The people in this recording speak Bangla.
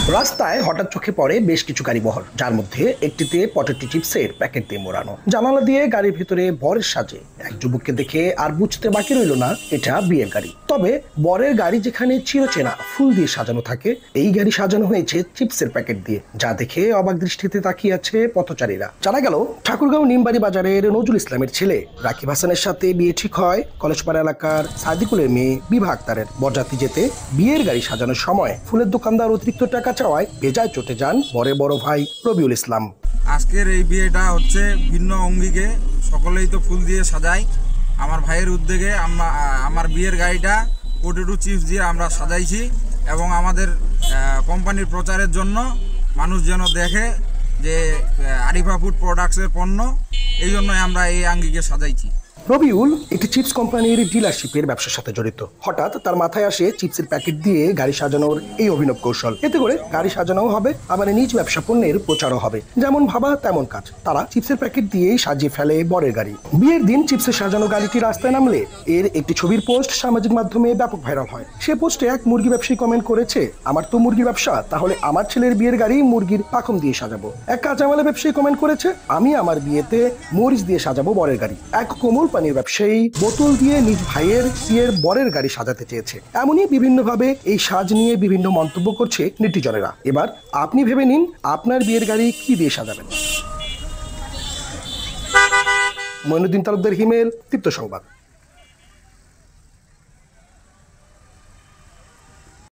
রাস্তায় হঠাৎ চোখে পড়ে বেশ কিছু গাড়িবহর, যার মধ্যে একটিতে পটেটো চিপসের প্যাকেট দিয়ে মোড়ানো। জানালা দিয়ে গাড়ির ভিতরে বরের সাজে এক যুবককে দেখে আর বুঝতে বাকি রইল না এটা বিয়ের গাড়ি। তবে বরের গাড়ি যেখানে চিরচেনা ফুল দিয়ে সাজানো থাকে, এই গাড়ি সাজানো হয়েছে চিপসের প্যাকেট দিয়ে, যা দেখে অবাক দৃষ্টিতে তাকিয়ে আছে পথচারীরা। জানা গেল, ঠাকুরগাঁও নিমবাড়ি বাজারের নজরুল ইসলামের ছেলে রাকিব হাসানের সাথে বিয়ে ঠিক হয় কলেজপাড়া এলাকার সাদিকুলের মেয়ে বিভা আক্তারের। বরযাত্রী যেতে বিয়ের গাড়ি সাজানোর সময় ফুলের দোকানদার অতিরিক্ত টাকা চাওয়ায় বেজায় চটে যান বরের বড় ভাই রবিউল ইসলাম। আজকের এই বিয়েটা হচ্ছে ভিন্ন অঙ্গিকে, সকলেই তো ফুল দিয়ে সাজাই। আমার ভাইয়ের উদ্যোগে আমার বিয়ের গাড়িটা পটেটো চিপস দিয়ে আমরা সাজাইছি এবং আমাদের কোম্পানির প্রচারের জন্য মানুষ যেন দেখে যে আরিফা ফুড প্রোডাক্টসের পণ্য, এই জন্যই আমরা এই আঙ্গিকে সাজাইছি। রবিউল একটি চিপস কোম্পানির ডিলারশিপের ব্যবসার সাথে জড়িত। হঠাৎ তার মাথায় আসে চিপসের প্যাকেট দিয়ে গাড়ি সাজানোর এই অভিনব কৌশল। এতে করে গাড়ি সাজানোও হবে, আবার নিজ ব্যবসা পণ্যের প্রচারও হবে। যেমন ভাবা তেমন কাজ, তারা চিপসের প্যাকেট দিয়েই সাজিয়ে ফেলে বরের গাড়ি। বিয়ের দিন চিপসের সাজানো গাড়িটি রাস্তায় নামলে এর একটি ছবির পোস্ট সামাজিক মাধ্যমে ব্যাপক ভাইরাল হয়। সে পোস্টে এক মুরগি ব্যবসায়ী কমেন্ট করেছে, আমার তো মুরগির ব্যবসা, তাহলে আমার ছেলের বিয়ের গাড়ি মুরগির পাখম দিয়ে সাজাবো। এক কাঁচামালের ব্যবসায়ী কমেন্ট করেছে, আমি আমার বিয়েতে মরিচ দিয়ে সাজাবো বরের গাড়ি। এক কোমল পানির ব্যবসায়ী বোতল দিয়ে নিজ ভাইয়ের বিয়ের বরের গাড়ি সাজাতে চেয়েছে। এমনই বিভিন্নভাবে এই সাজ নিয়ে বিভিন্ন মন্তব্য করছে নেটিজনেরা। এবার আপনি ভেবে নিন, আপনার বিয়ের গাড়ি কি দিয়ে সাজাবেন। মঈনুদ্দিন তালুকদার, হিমেল, তৃপ্ত সংবাদ।